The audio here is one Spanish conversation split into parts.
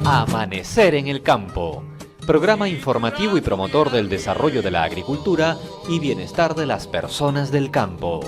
Amanecer en el campo, programa informativo y promotor del desarrollo de la agricultura y bienestar de las personas del campo.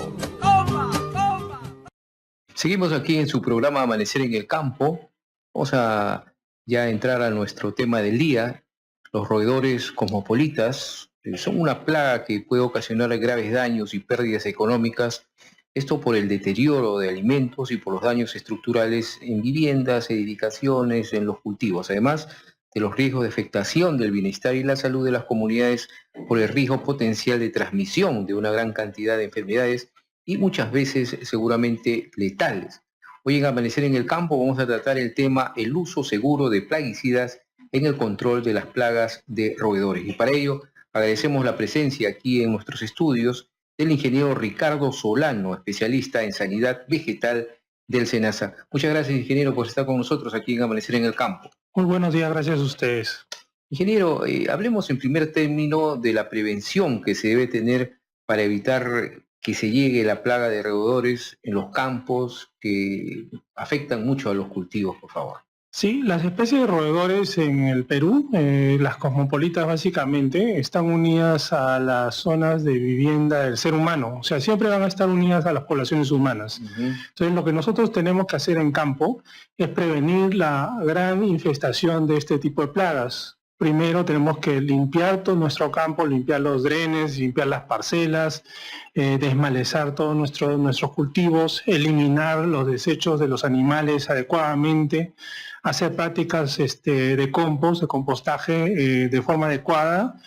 Seguimos aquí en su programa Amanecer en el campo. Vamos a ya entrar a nuestro tema del día. Los roedores cosmopolitas son una plaga que puede ocasionar graves daños y pérdidas económicas. Esto por el deterioro de alimentos y por los daños estructurales en viviendas, edificaciones, en los cultivos. Además de los riesgos de afectación del bienestar y la salud de las comunidades por el riesgo potencial de transmisión de una gran cantidad de enfermedades y muchas veces seguramente letales. Hoy en Amanecer en el Campo vamos a tratar el tema el uso seguro de plaguicidas en el control de las plagas de roedores. Y para ello agradecemos la presencia aquí en nuestros estudios del ingeniero Ricardo Solano, especialista en sanidad vegetal del SENASA. Muchas gracias, ingeniero, por estar con nosotros aquí en Amanecer en el Campo. Muy buenos días, gracias a ustedes. Ingeniero, hablemos en primer término de la prevención que se debe tener para evitar que se llegue la plaga de roedores en los campos que afectan mucho a los cultivos, por favor. Sí, las especies de roedores en el Perú, las cosmopolitas básicamente, están unidas a las zonas de vivienda del ser humano, o sea, siempre van a estar unidas a las poblaciones humanas. Entonces, lo que nosotros tenemos que hacer en campo es prevenir la gran infestación de este tipo de plagas. Primero tenemos que limpiar todo nuestro campo, limpiar los drenes, limpiar las parcelas, desmalezar todos nuestros cultivos, eliminar los desechos de los animales adecuadamente, hacer prácticas de compostaje de forma adecuada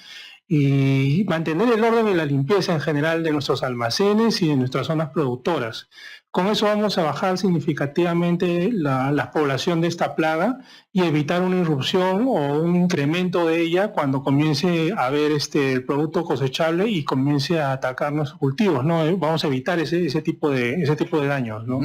y mantener el orden y la limpieza en general de nuestros almacenes y de nuestras zonas productoras. Con eso vamos a bajar significativamente la población de esta plaga y evitar una irrupción o un incremento de ella cuando comience a haber el producto cosechable y comience a atacar nuestros cultivos, ¿no? Vamos a evitar ese tipo de daños, ¿no?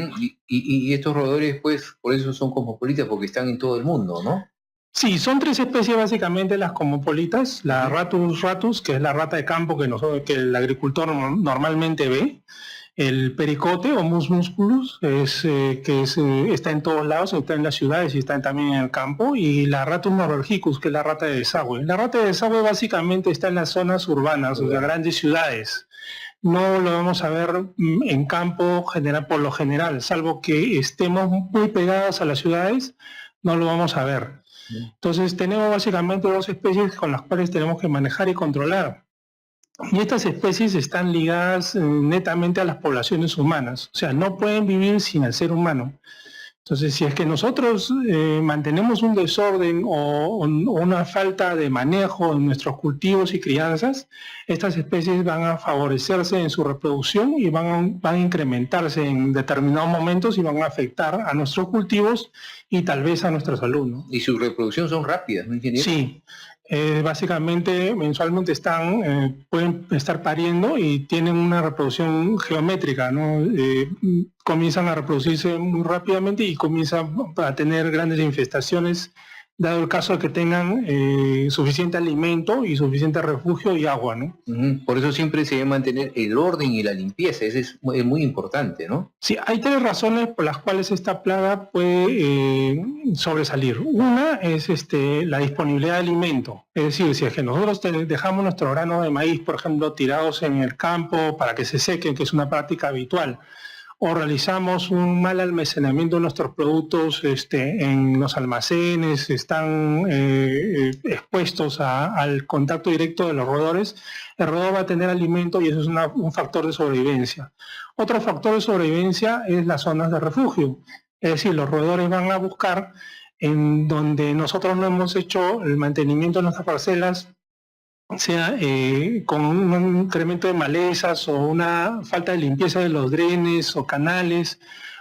Y estos roedores, pues, por eso son cosmopolitas, porque están en todo el mundo, ¿no? Sí, son tres especies básicamente las cosmopolitas, la Ratus ratus, que es la rata de campo que el agricultor normalmente ve, el pericote o Mus musculus, está en todos lados, está en las ciudades y está también en el campo, y la Ratus norbergicus, que es la rata de desagüe. La rata de desagüe básicamente está en las zonas urbanas, o sea, grandes ciudades. No lo vamos a ver en campo por lo general, salvo que estemos muy pegados a las ciudades, no lo vamos a ver. Entonces tenemos básicamente dos especies con las cuales tenemos que manejar y controlar. Y estas especies están ligadas netamente a las poblaciones humanas, o sea, no pueden vivir sin el ser humano. Entonces, si es que nosotros mantenemos un desorden o una falta de manejo en nuestros cultivos y crianzas, estas especies van a favorecerse en su reproducción y van a incrementarse en determinados momentos y van a afectar a nuestros cultivos y tal vez a nuestra salud, ¿no? Y su reproducción son rápidas, ¿no, ingeniero? Sí. Básicamente mensualmente pueden estar pariendo y tienen una reproducción geométrica, ¿no? Comienzan a reproducirse muy rápidamente y comienzan a tener grandes infestaciones, dado el caso de que tengan suficiente alimento y suficiente refugio y agua, ¿no? Por eso siempre se debe mantener el orden y la limpieza, eso es muy importante, ¿no? Sí, hay tres razones por las cuales esta plaga puede sobresalir. Una es la disponibilidad de alimento. Es decir, si es que nosotros dejamos nuestro grano de maíz, por ejemplo, tirados en el campo para que se sequen, que es una práctica habitual, o realizamos un mal almacenamiento de nuestros productos en los almacenes, están expuestos al contacto directo de los roedores, el roedor va a tener alimento y eso es un factor de sobrevivencia. Otro factor de sobrevivencia es las zonas de refugio, es decir, los roedores van a buscar en donde nosotros no hemos hecho el mantenimiento de nuestras parcelas, sea con un incremento de malezas o una falta de limpieza de los drenes o canales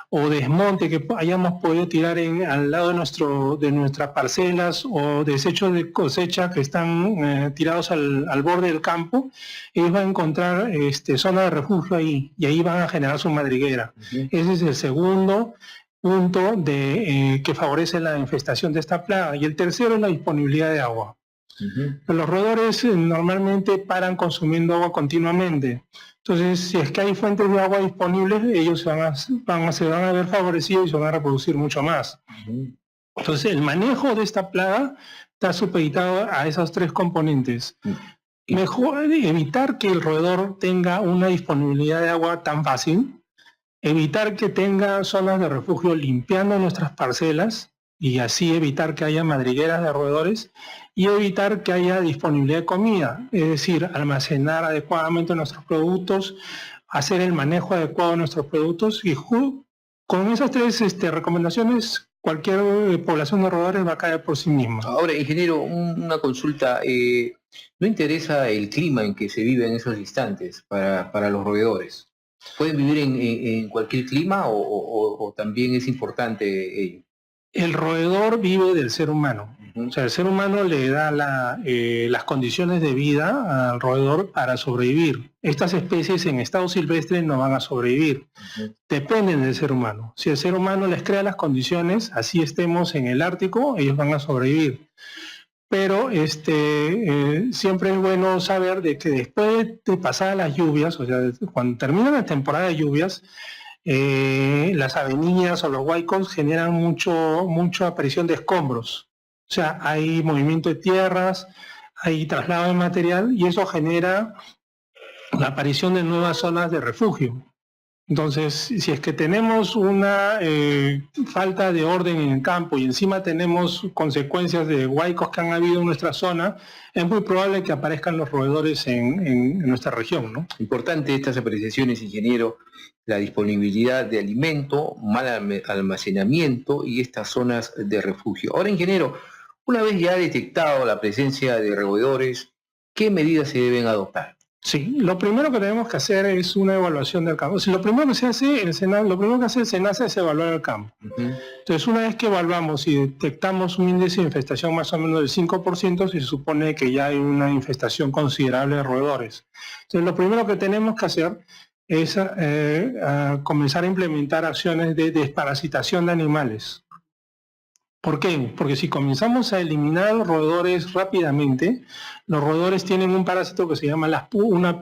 o desmonte que hayamos podido tirar al lado de nuestras parcelas o desechos de cosecha que están tirados al borde del campo, ellos van a encontrar zona de refugio ahí y ahí van a generar su madriguera. Ese es el segundo punto que favorece la infestación de esta plaga. Y el tercero es la disponibilidad de agua. Los roedores normalmente paran consumiendo agua continuamente. Entonces, si es que hay fuentes de agua disponibles, ellos se van a ver favorecidos y se van a reproducir mucho más. Entonces, el manejo de esta plaga está supeditado a esos tres componentes. Mejor evitar que el roedor tenga una disponibilidad de agua tan fácil, evitar que tenga zonas de refugio limpiando nuestras parcelas y así evitar que haya madrigueras de roedores y evitar que haya disponibilidad de comida, es decir, almacenar adecuadamente nuestros productos, hacer el manejo adecuado de nuestros productos y con esas tres recomendaciones cualquier población de roedores va a caer por sí misma. Ahora, ingeniero, una consulta. ¿No interesa el clima en que se vive en esos instantes para los roedores? ¿Pueden vivir en cualquier clima o también es importante ello? El roedor vive del ser humano. O sea, el ser humano le da las condiciones de vida al roedor para sobrevivir. Estas especies en estado silvestre no van a sobrevivir. Dependen del ser humano. Si el ser humano les crea las condiciones, así estemos en el Ártico, ellos van a sobrevivir. Pero siempre es bueno saber de que después de pasar las lluvias, o sea, cuando termina la temporada de lluvias, las avenidas o los huaicos generan mucha aparición de escombros. O sea, hay movimiento de tierras, hay traslado de material y eso genera la aparición de nuevas zonas de refugio. Entonces, si es que tenemos una falta de orden en el campo y encima tenemos consecuencias de huaicos que han habido en nuestra zona, es muy probable que aparezcan los roedores en nuestra región, ¿no? Importante estas apreciaciones, ingeniero, la disponibilidad de alimento, mal almacenamiento y estas zonas de refugio. Ahora, ingeniero, una vez ya detectado la presencia de roedores, ¿qué medidas se deben adoptar? Sí, lo primero que tenemos que hacer es una evaluación del campo. Si lo primero que se hace, el SENASA es evaluar el campo. Entonces, una vez que evaluamos y detectamos un índice de infestación más o menos del 5%, se supone que ya hay una infestación considerable de roedores. Entonces, lo primero que tenemos que hacer es comenzar a implementar acciones de desparasitación de animales. ¿Por qué? Porque si comenzamos a eliminar los roedores rápidamente, los roedores tienen un parásito que se llama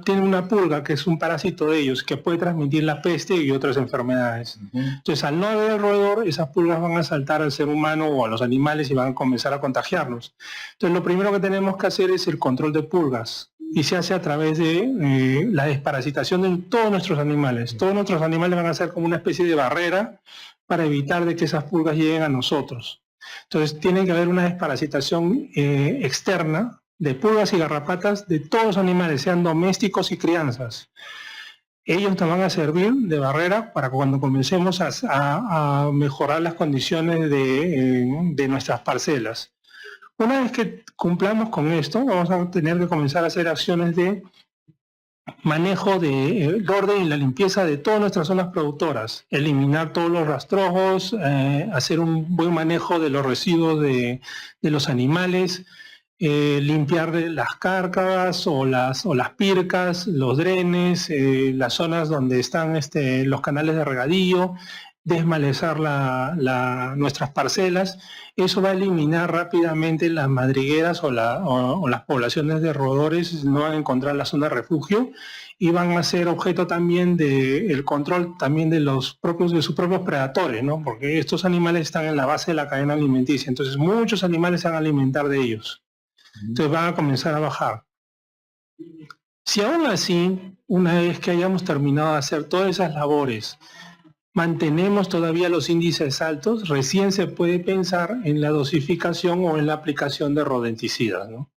tienen una pulga, que es un parásito de ellos, que puede transmitir la peste y otras enfermedades. Entonces, al no haber el roedor, esas pulgas van a saltar al ser humano o a los animales y van a comenzar a contagiarlos. Entonces, lo primero que tenemos que hacer es el control de pulgas. Y se hace a través de la desparasitación de todos nuestros animales. Todos nuestros animales van a ser como una especie de barrera para evitar de que esas pulgas lleguen a nosotros. Entonces tiene que haber una desparasitación externa de pulgas y garrapatas de todos los animales, sean domésticos y crianzas. Ellos nos van a servir de barrera para cuando comencemos a mejorar las condiciones de nuestras parcelas. Una vez que cumplamos con esto, vamos a tener que comenzar a hacer acciones de manejo del orden y la limpieza de todas nuestras zonas productoras, eliminar todos los rastrojos, hacer un buen manejo de los residuos de los animales, limpiar las cárcavas o las pircas, los drenes, las zonas donde están los canales de regadío, desmalezar nuestras parcelas. Eso va a eliminar rápidamente las madrigueras o las poblaciones de roedores, no van a encontrar la zona de refugio y van a ser objeto también del control también de sus propios predadores, ¿no? Porque estos animales están en la base de la cadena alimenticia, entonces muchos animales se van a alimentar de ellos. Entonces van a comenzar a bajar. Si aún así, una vez que hayamos terminado de hacer todas esas labores, mantenemos todavía los índices altos, recién se puede pensar en la dosificación o en la aplicación de rodenticidas, ¿no?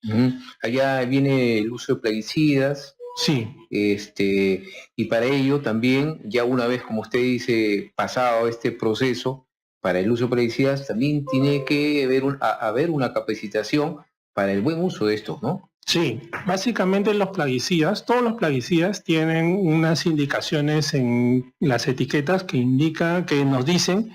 Allá viene el uso de plaguicidas. Sí. Y para ello también, ya una vez, como usted dice, pasado este proceso, para el uso de plaguicidas, también tiene que haber una capacitación para el buen uso de estos, ¿no? Sí, básicamente todos los plaguicidas tienen unas indicaciones en las etiquetas que nos dicen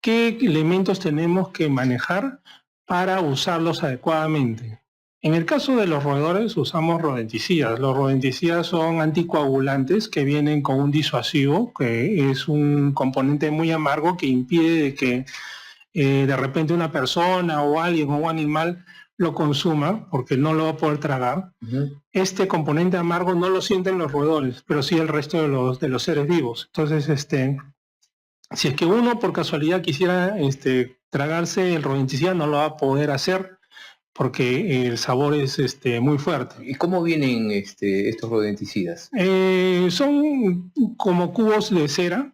qué elementos tenemos que manejar para usarlos adecuadamente. En el caso de los roedores usamos rodenticidas. Los rodenticidas son anticoagulantes que vienen con un disuasivo, que es un componente muy amargo que impide que de repente una persona o alguien o un animal lo consuma porque no lo va a poder tragar. Este componente amargo no lo sienten los roedores, pero sí el resto de los seres vivos. Entonces, Si es que uno por casualidad quisiera tragarse el rodenticida, no lo va a poder hacer porque el sabor es muy fuerte. ¿Y cómo vienen estos rodenticidas? Son como cubos de cera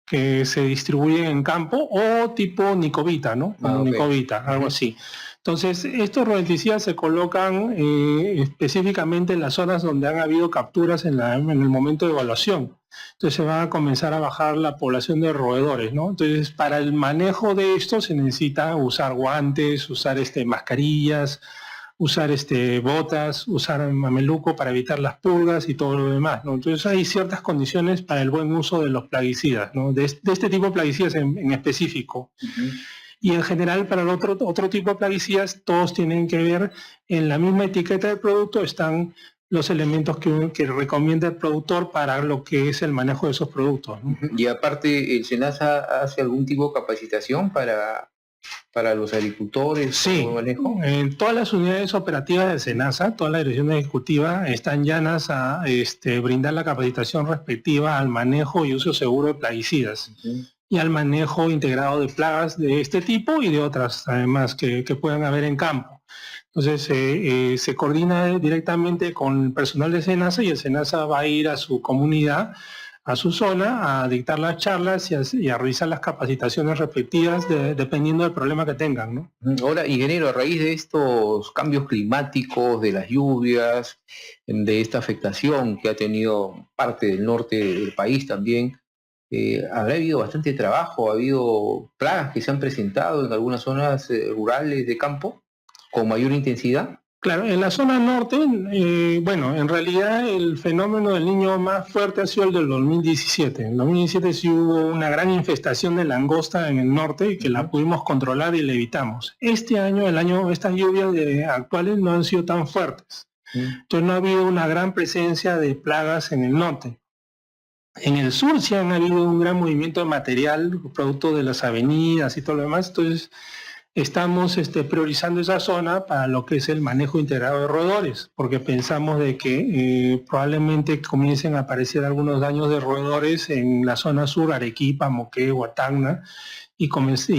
que se distribuyen en campo o tipo nicovita, ¿no? Como nicovita, algo así. Entonces, estos rodenticidas se colocan específicamente en las zonas donde han habido capturas en el momento de evaluación. Entonces se va a comenzar a bajar la población de roedores, ¿no? Entonces, para el manejo de esto se necesita usar guantes, usar mascarillas, usar botas, usar mameluco para evitar las pulgas y todo lo demás, ¿no? Entonces hay ciertas condiciones para el buen uso de los plaguicidas, ¿no? De este tipo de plaguicidas en específico. Y en general para el otro tipo de plaguicidas todos tienen que ver en la misma etiqueta del producto, están los elementos que recomienda el productor para lo que es el manejo de esos productos, ¿no? Y aparte, ¿el SENASA hace algún tipo de capacitación para los agricultores? Sí, manejo? En todas las unidades operativas de SENASA, toda la dirección ejecutiva están llanas a brindar la capacitación respectiva al manejo y uso seguro de plaguicidas y al manejo integrado de plagas de este tipo y de otras además que puedan haber en campo. Entonces se coordina directamente con el personal de SENASA y el SENASA va a ir a su comunidad, a su zona, a dictar las charlas y a realizar las capacitaciones respectivas dependiendo del problema que tengan, ¿no? Ahora, ingeniero, a raíz de estos cambios climáticos, de las lluvias, de esta afectación que ha tenido parte del norte del país también, habrá habido bastante trabajo, ha habido plagas que se han presentado en algunas zonas rurales de campo con mayor intensidad. Claro, en la zona norte, bueno, en realidad el fenómeno del Niño más fuerte ha sido el del 2017. En 2017 sí hubo una gran infestación de langosta en el norte que la pudimos controlar y la evitamos. Este año, estas lluvias actuales no han sido tan fuertes. Entonces no ha habido una gran presencia de plagas en el norte. En el sur sí han habido un gran movimiento de material, producto de las avenidas y todo lo demás. Entonces estamos priorizando esa zona para lo que es el manejo integrado de roedores, porque pensamos de que probablemente comiencen a aparecer algunos daños de roedores en la zona sur, Arequipa, Moquegua, Tacna, y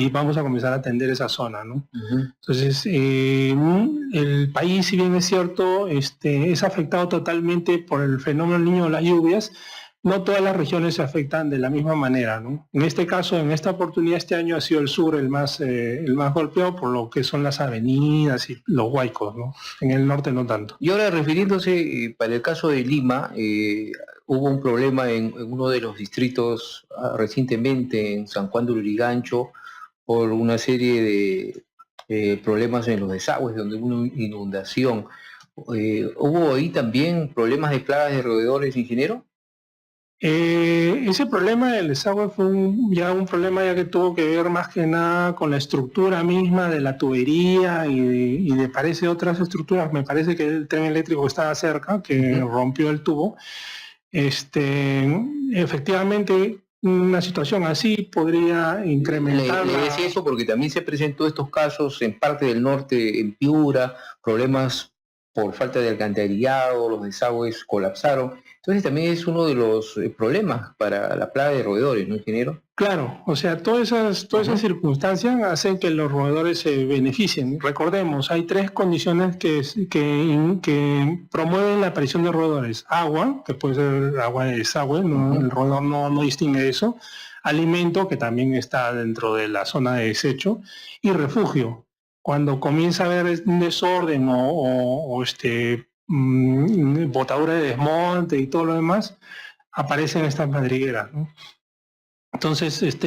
vamos a comenzar a atender esa zona, ¿no? Entonces, el país, si bien es cierto, es afectado totalmente por el fenómeno del Niño de las lluvias. No todas las regiones se afectan de la misma manera, ¿no? En este caso, en esta oportunidad, este año ha sido el sur el más golpeado por lo que son las avenidas y los huaicos, ¿no? En el norte no tanto. Y ahora refiriéndose para el caso de Lima, hubo un problema en uno de los distritos recientemente, en San Juan de Lurigancho, por una serie de problemas en los desagües, donde hubo una inundación. ¿Hubo ahí también problemas de plagas de roedores, ingeniero? Ese problema del desagüe fue un problema ya que tuvo que ver más que nada con la estructura misma de la tubería y de parece otras estructuras. Me parece que el tren eléctrico estaba cerca, que rompió el tubo. Efectivamente, una situación así podría incrementar. Le decía eso porque también se presentó estos casos en parte del norte, en Piura, problemas por falta de alcantarillado, los desagües colapsaron. Entonces también es uno de los problemas para la plaga de roedores, ¿no, ingeniero? Claro, o sea, todas esas circunstancias hacen que los roedores se beneficien. Recordemos, hay tres condiciones que promueven la aparición de roedores. Agua, que puede ser agua de desagüe, el roedor no distingue eso. Alimento, que también está dentro de la zona de desecho. Y refugio. Cuando comienza a haber un desorden o botadura de desmonte y todo lo demás, aparecen estas madrigueras, ¿no? Entonces,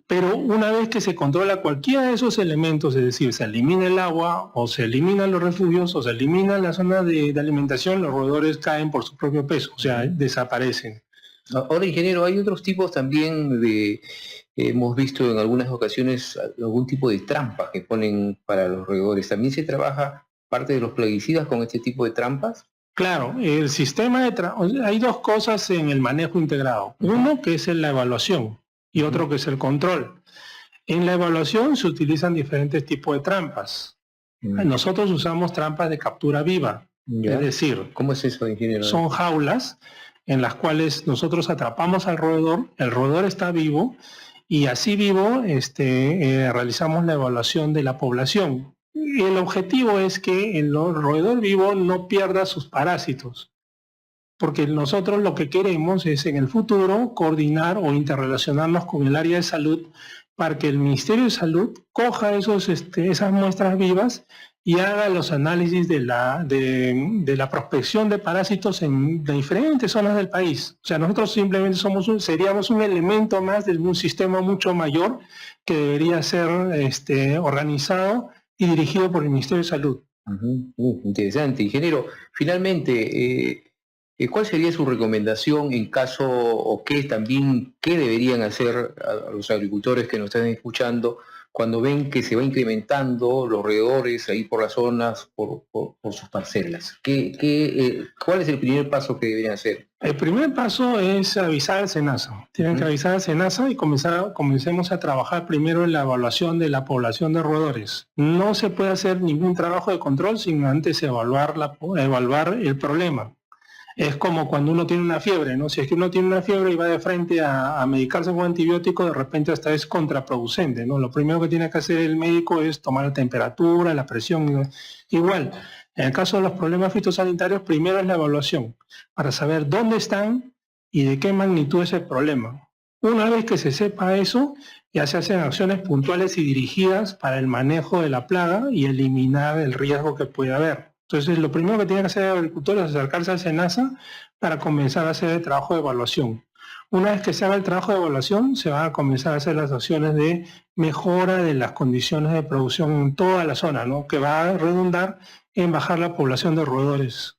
pero una vez que se controla cualquiera de esos elementos, es decir, se elimina el agua, o se eliminan los refugios, o se elimina la zona de alimentación, los roedores caen por su propio peso, o sea, desaparecen. Ahora, ingeniero, hay otros tipos también hemos visto en algunas ocasiones algún tipo de trampas que ponen para los roedores. ¿También se trabaja parte de los plaguicidas con este tipo de trampas? Claro, el sistema hay dos cosas en el manejo integrado. Uno que es la evaluación y otro que es el control. En la evaluación se utilizan diferentes tipos de trampas. Nosotros usamos trampas de captura viva. Es decir, ¿cómo es eso, ingeniero? Son jaulas en las cuales nosotros atrapamos al roedor, el roedor está vivo y así vivo realizamos la evaluación de la población. El objetivo es que el roedor vivo no pierda sus parásitos, porque nosotros lo que queremos es en el futuro coordinar o interrelacionarnos con el área de salud para que el Ministerio de Salud coja esas muestras vivas y haga los análisis de la prospección de parásitos en diferentes zonas del país. O sea, nosotros simplemente seríamos un elemento más de un sistema mucho mayor que debería ser organizado y dirigido por el Ministerio de Salud. Interesante. Ingeniero, finalmente, ¿cuál sería su recomendación en caso, o qué deberían hacer a los agricultores que nos están escuchando cuando ven que se va incrementando los roedores ahí por las zonas, por sus parcelas? ¿Cuál es el primer paso que deberían hacer? El primer paso es avisar al SENASA. Tienen que avisar al SENASA y comencemos a trabajar primero en la evaluación de la población de roedores. No se puede hacer ningún trabajo de control sin antes evaluar el problema. Es como cuando uno tiene una fiebre, ¿no? Si es que uno tiene una fiebre y va de frente a medicarse con antibiótico, de repente hasta es contraproducente, ¿no? Lo primero que tiene que hacer el médico es tomar la temperatura, la presión. Igual, en el caso de los problemas fitosanitarios, primero es la evaluación, para saber dónde están y de qué magnitud es el problema. Una vez que se sepa eso, ya se hacen acciones puntuales y dirigidas para el manejo de la plaga y eliminar el riesgo que puede haber. Entonces, lo primero que tiene que hacer el agricultor es acercarse al SENASA para comenzar a hacer el trabajo de evaluación. Una vez que se haga el trabajo de evaluación, se van a comenzar a hacer las acciones de mejora de las condiciones de producción en toda la zona, ¿no? Que va a redundar en bajar la población de roedores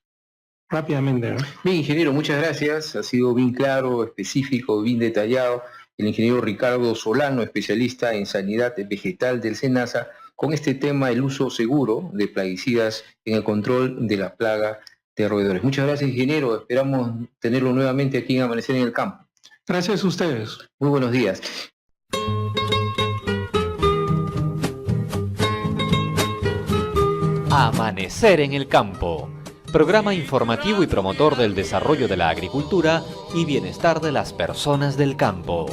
rápidamente, ¿no? Bien, ingeniero, muchas gracias. Ha sido bien claro, específico, bien detallado. El ingeniero Ricardo Solano, especialista en sanidad vegetal del SENASA, con este tema, el uso seguro de plaguicidas en el control de la plaga de roedores. Muchas gracias, ingeniero. Esperamos tenerlo nuevamente aquí en Amanecer en el Campo. Gracias a ustedes. Muy buenos días. Amanecer en el Campo. Programa informativo y promotor del desarrollo de la agricultura y bienestar de las personas del campo.